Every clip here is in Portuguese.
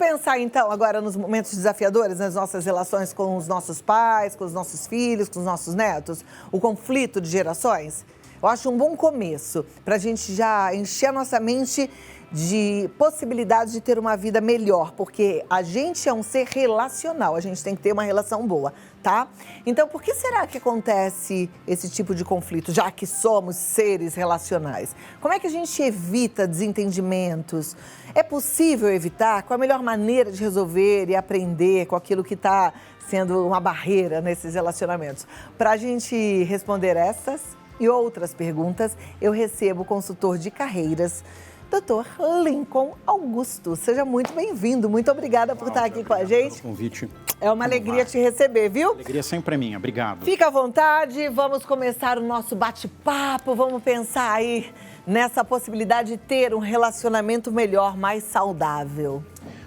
pensar, então, agora nos momentos desafiadores, nas nossas relações com os nossos pais, com os nossos filhos, com os nossos netos, o conflito de gerações. Eu acho um bom começo para a gente já encher a nossa mente de possibilidades de ter uma vida melhor, porque a gente é um ser relacional, a gente tem que ter uma relação boa, tá? Então, por que será que acontece esse tipo de conflito, já que somos seres relacionais? Como é que a gente evita desentendimentos? É possível evitar? Qual a melhor maneira de resolver e aprender com aquilo que está sendo uma barreira nesses relacionamentos? Para a gente responder essas e outras perguntas, eu recebo o consultor de carreiras, Dr. Lincoln Augusto. Seja muito bem-vindo. Muito obrigada por estar aqui com a gente. Pelo convite. É uma alegria te receber, viu? Alegria sempre é minha. Obrigado. Fica à vontade, vamos começar o nosso bate-papo, vamos pensar aí nessa possibilidade de ter um relacionamento melhor, mais saudável.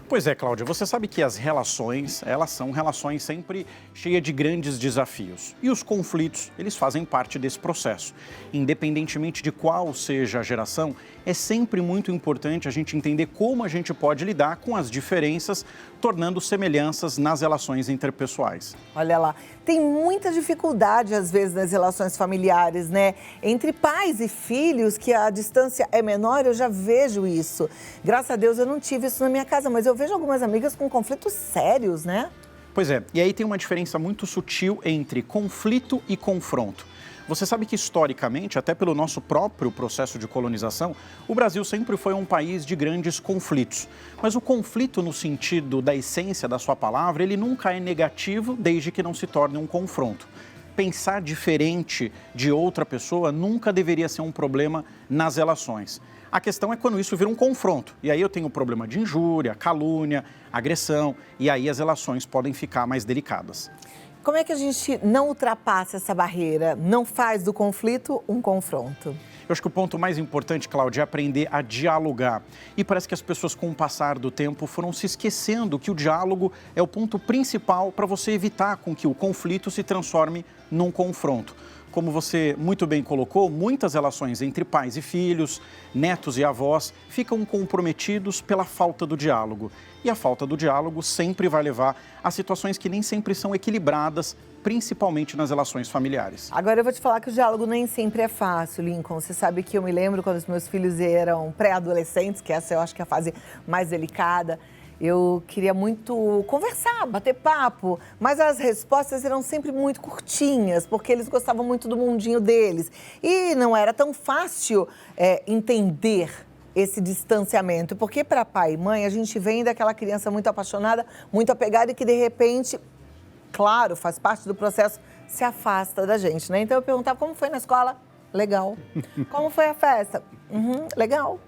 Pois é, Cláudia, você sabe que as relações, elas são relações sempre cheias de grandes desafios. E os conflitos, eles fazem parte desse processo. Independentemente de qual seja a geração, é sempre muito importante a gente entender como a gente pode lidar com as diferenças, tornando semelhanças nas relações interpessoais. Olha lá, tem muita dificuldade às vezes nas relações familiares, né? Entre pais e filhos, que a distância é menor, eu já vejo isso. Graças a Deus eu não tive isso na minha casa, mas eu vejo algumas amigas com conflitos sérios, né? Pois é, e aí tem uma diferença muito sutil entre conflito e confronto. Você sabe que, historicamente, até pelo nosso próprio processo de colonização, o Brasil sempre foi um país de grandes conflitos. Mas o conflito, no sentido da essência da sua palavra, ele nunca é negativo desde que não se torne um confronto. Pensar diferente de outra pessoa nunca deveria ser um problema nas relações. A questão é quando isso vira um confronto. E aí eu tenho o problema de injúria, calúnia, agressão, e aí as relações podem ficar mais delicadas. Como é que a gente não ultrapassa essa barreira, não faz do conflito um confronto? Eu acho que o ponto mais importante, Cláudia, é aprender a dialogar. E parece que as pessoas, com o passar do tempo, foram se esquecendo que o diálogo é o ponto principal para você evitar com que o conflito se transforme num confronto. Como você muito bem colocou, muitas relações entre pais e filhos, netos e avós ficam comprometidos pela falta do diálogo. E a falta do diálogo sempre vai levar a situações que nem sempre são equilibradas, principalmente nas relações familiares. Agora eu vou te falar que o diálogo nem sempre é fácil, Lincoln. Você sabe que eu me lembro quando os meus filhos eram pré-adolescentes, que essa eu acho que é a fase mais delicada. Eu queria muito conversar, bater papo, mas as respostas eram sempre muito curtinhas, porque eles gostavam muito do mundinho deles. E não era tão fácil entender esse distanciamento, porque para pai e mãe a gente vem daquela criança muito apaixonada, muito apegada e que de repente, claro, faz parte do processo, se afasta da gente, né? Então eu perguntava como foi na escola? Legal. Como foi a festa? Legal.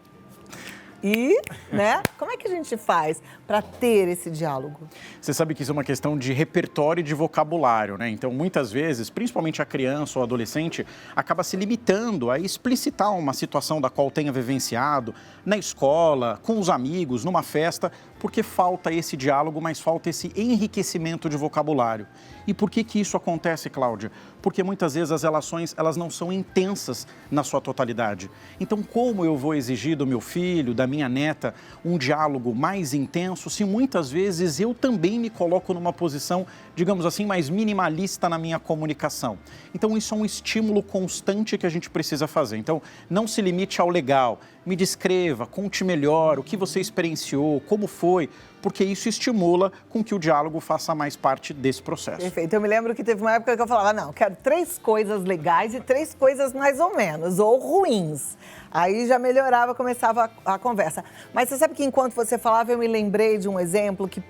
E, né, como é que a gente faz para ter esse diálogo? Você sabe que isso é uma questão de repertório e de vocabulário, né? Então, muitas vezes, principalmente a criança ou adolescente, acaba se limitando a explicitar uma situação da qual tenha vivenciado na escola, com os amigos, numa festa, porque falta esse diálogo, mas falta esse enriquecimento de vocabulário. E por que isso acontece, Cláudia? Porque muitas vezes as relações, elas não são intensas na sua totalidade. Então, como eu vou exigir do meu filho, da minha neta, um diálogo mais intenso, se muitas vezes eu também me coloco numa posição, digamos assim, mais minimalista na minha comunicação? Então, isso é um estímulo constante que a gente precisa fazer. Então, não se limite ao legal. Me descreva, conte melhor o que você experienciou, como foi, porque isso estimula com que o diálogo faça mais parte desse processo. Perfeito. Eu me lembro que teve uma época que eu falava, não, quero 3 coisas legais e 3 coisas mais ou menos, ou ruins. Aí já melhorava, começava a conversa. Mas você sabe que enquanto você falava, eu me lembrei de um exemplo que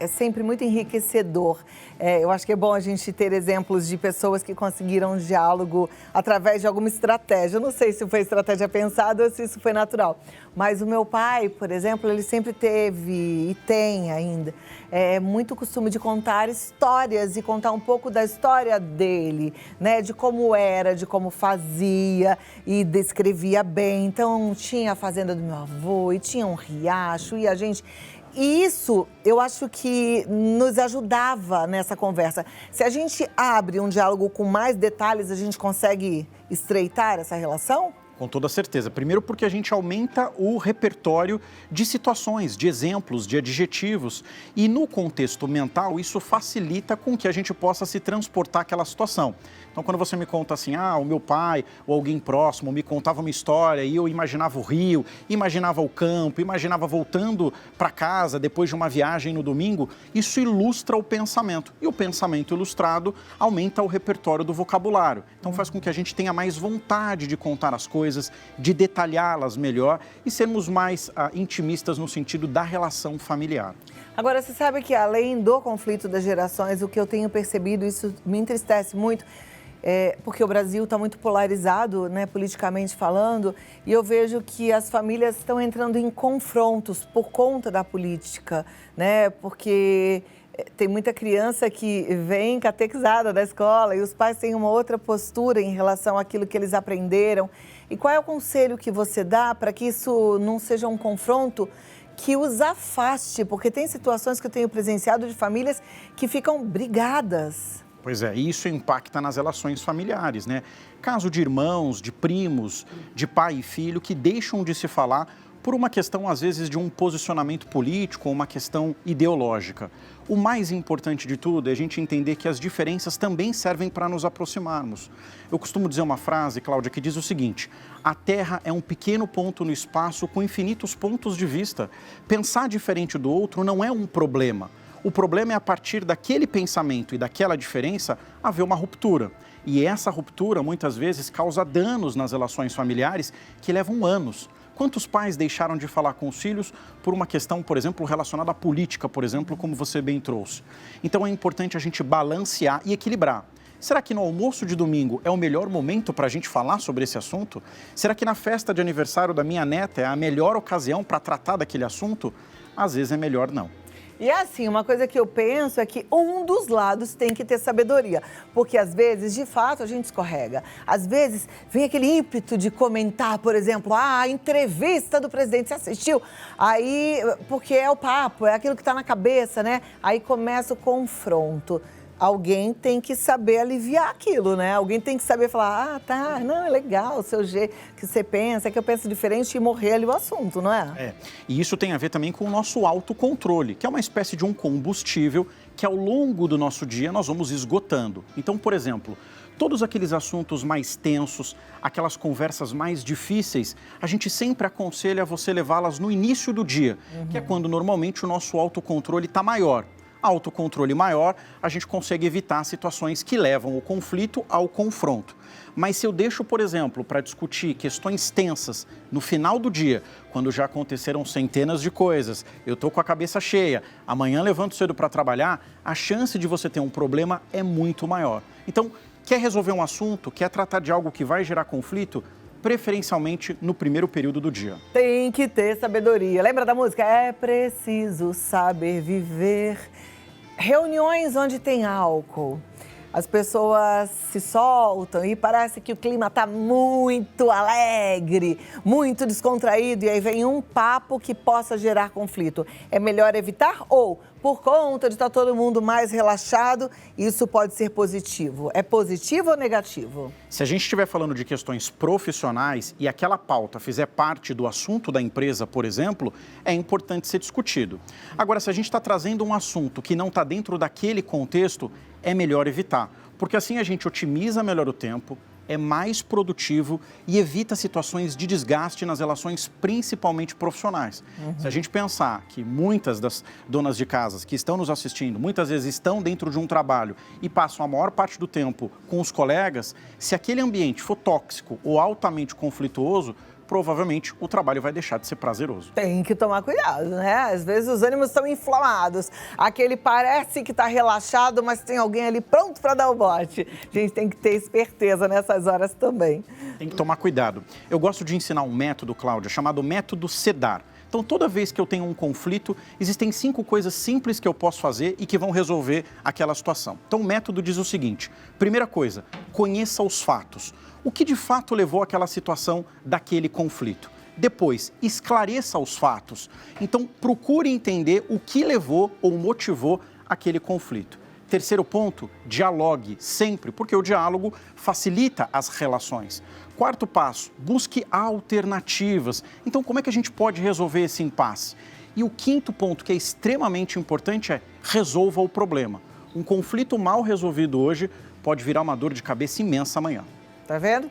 é sempre muito enriquecedor. Eu acho que é bom a gente ter exemplos de pessoas que conseguiram um diálogo através de alguma estratégia. Eu não sei se foi estratégia pensada ou se isso foi natural. Mas o meu pai, por exemplo, ele sempre teve e tem ainda muito costume de contar histórias e contar um pouco da história dele, né? De como era, de como fazia e descrevia bem. Então, tinha a fazenda do meu avô e tinha um riacho e a gente... E isso, eu acho que nos ajudava nessa conversa. Se a gente abre um diálogo com mais detalhes, a gente consegue estreitar essa relação? Com toda certeza. Primeiro porque a gente aumenta o repertório de situações, de exemplos, de adjetivos. E no contexto mental, isso facilita com que a gente possa se transportar àquela situação. Então, quando você me conta assim, o meu pai ou alguém próximo me contava uma história e eu imaginava o rio, imaginava o campo, imaginava voltando para casa depois de uma viagem no domingo, isso ilustra o pensamento. E o pensamento ilustrado aumenta o repertório do vocabulário. Então, faz com que a gente tenha mais vontade de contar as coisas, de detalhá-las melhor e sermos mais intimistas no sentido da relação familiar. Agora, você sabe que além do conflito das gerações, o que eu tenho percebido, isso me entristece muito, porque o Brasil está muito polarizado, né, politicamente falando, e eu vejo que as famílias estão entrando em confrontos por conta da política, né, porque tem muita criança que vem catequizada da escola e os pais têm uma outra postura em relação àquilo que eles aprenderam. E qual é o conselho que você dá para que isso não seja um confronto que os afaste? Porque tem situações que eu tenho presenciado de famílias que ficam brigadas. Pois é, isso impacta nas relações familiares, né? Caso de irmãos, de primos, de pai e filho que deixam de se falar por uma questão, às vezes, de um posicionamento político ou uma questão ideológica. O mais importante de tudo é a gente entender que as diferenças também servem para nos aproximarmos. Eu costumo dizer uma frase, Cláudia, que diz o seguinte: a Terra é um pequeno ponto no espaço com infinitos pontos de vista. Pensar diferente do outro não é um problema. O problema é, a partir daquele pensamento e daquela diferença, haver uma ruptura. E essa ruptura, muitas vezes, causa danos nas relações familiares que levam anos. Quantos pais deixaram de falar com os filhos por uma questão, por exemplo, relacionada à política, por exemplo, como você bem trouxe? Então é importante a gente balancear e equilibrar. Será que no almoço de domingo é o melhor momento para a gente falar sobre esse assunto? Será que na festa de aniversário da minha neta é a melhor ocasião para tratar daquele assunto? Às vezes é melhor não. E assim, uma coisa que eu penso é que um dos lados tem que ter sabedoria, porque às vezes, de fato, a gente escorrega. Às vezes, vem aquele ímpeto de comentar, por exemplo, a entrevista do presidente, você assistiu? Aí, porque é o papo, é aquilo que está na cabeça, né? Aí começa o confronto. Alguém tem que saber aliviar aquilo, né? Alguém tem que saber falar, tá, não, é legal o seu jeito que você pensa, é que eu penso diferente e morrer ali o assunto, não é? E isso tem a ver também com o nosso autocontrole, que é uma espécie de um combustível que ao longo do nosso dia nós vamos esgotando. Então, por exemplo, todos aqueles assuntos mais tensos, aquelas conversas mais difíceis, a gente sempre aconselha você levá-las no início do dia, que é quando normalmente o nosso autocontrole está maior. Autocontrole maior, a gente consegue evitar situações que levam o conflito ao confronto. Mas se eu deixo, por exemplo, para discutir questões tensas no final do dia, quando já aconteceram centenas de coisas, eu estou com a cabeça cheia, amanhã levanto cedo para trabalhar, a chance de você ter um problema é muito maior. Então, quer resolver um assunto, quer tratar de algo que vai gerar conflito, preferencialmente no primeiro período do dia. Tem que ter sabedoria. Lembra da música? É preciso saber viver. Reuniões onde tem álcool, as pessoas se soltam e parece que o clima está muito alegre, muito descontraído e aí vem um papo que possa gerar conflito. É melhor evitar ou, por conta de estar todo mundo mais relaxado, isso pode ser positivo? É positivo ou negativo? Se a gente estiver falando de questões profissionais e aquela pauta fizer parte do assunto da empresa, por exemplo, é importante ser discutido. Agora, se a gente está trazendo um assunto que não está dentro daquele contexto, é melhor evitar, porque assim a gente otimiza melhor o tempo, é mais produtivo e evita situações de desgaste nas relações, principalmente profissionais. Se a gente pensar que muitas das donas de casas que estão nos assistindo, muitas vezes estão dentro de um trabalho e passam a maior parte do tempo com os colegas, se aquele ambiente for tóxico ou altamente conflituoso, provavelmente o trabalho vai deixar de ser prazeroso. Tem que tomar cuidado, né? Às vezes os ânimos estão inflamados. Aquele parece que está relaxado, mas tem alguém ali pronto para dar o bote. A gente tem que ter esperteza nessas horas também. Tem que tomar cuidado. Eu gosto de ensinar um método, Cláudia, chamado método SEDAR. Então, toda vez que eu tenho um conflito, existem 5 coisas simples que eu posso fazer e que vão resolver aquela situação. Então, o método diz o seguinte: primeira coisa, conheça os fatos. O que de fato levou àquela situação daquele conflito? Depois, esclareça os fatos. Então, procure entender o que levou ou motivou aquele conflito. Terceiro ponto, dialogue sempre, porque o diálogo facilita as relações. Quarto passo, busque alternativas. Então, como é que a gente pode resolver esse impasse? E o quinto ponto, que é extremamente importante, é resolva o problema. Um conflito mal resolvido hoje pode virar uma dor de cabeça imensa amanhã. Tá vendo?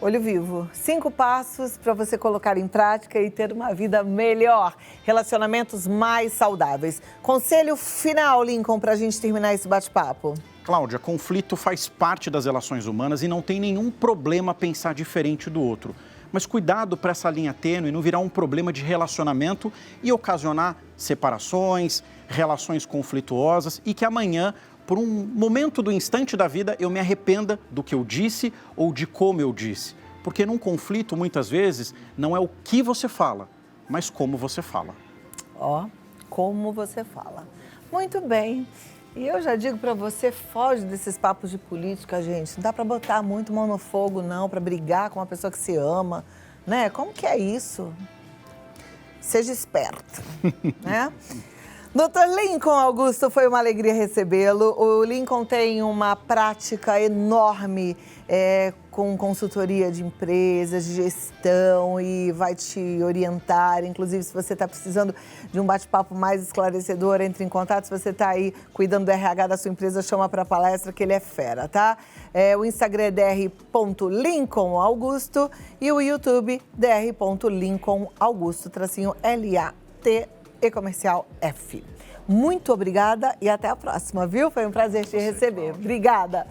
Olho Vivo, 5 passos para você colocar em prática e ter uma vida melhor, relacionamentos mais saudáveis. Conselho final, Lincoln, para a gente terminar esse bate-papo. Cláudia, conflito faz parte das relações humanas e não tem nenhum problema pensar diferente do outro. Mas cuidado para essa linha tênue não virar um problema de relacionamento e ocasionar separações, relações conflituosas e que amanhã, por um momento do instante da vida, eu me arrependa do que eu disse ou de como eu disse. Porque num conflito, muitas vezes, não é o que você fala, mas como você fala. Ó, como você fala. Muito bem. E eu já digo para você, foge desses papos de política, gente. Não dá para botar muito mão no fogo, não, para brigar com uma pessoa que se ama, né? Como que é isso? Seja esperto, né? Doutor Lincoln Augusto, foi uma alegria recebê-lo. O Lincoln tem uma prática enorme com consultoria de empresas, de gestão e vai te orientar. Inclusive, se você está precisando de um bate-papo mais esclarecedor, entre em contato. Se você está aí cuidando do RH da sua empresa, chama para a palestra que ele é fera, tá? O Instagram é dr.lincolnaugusto e o YouTube dr.lincolnaugusto, _LAT. E Comercial F. Muito obrigada e até a próxima, viu? Foi um prazer te receber. Obrigada.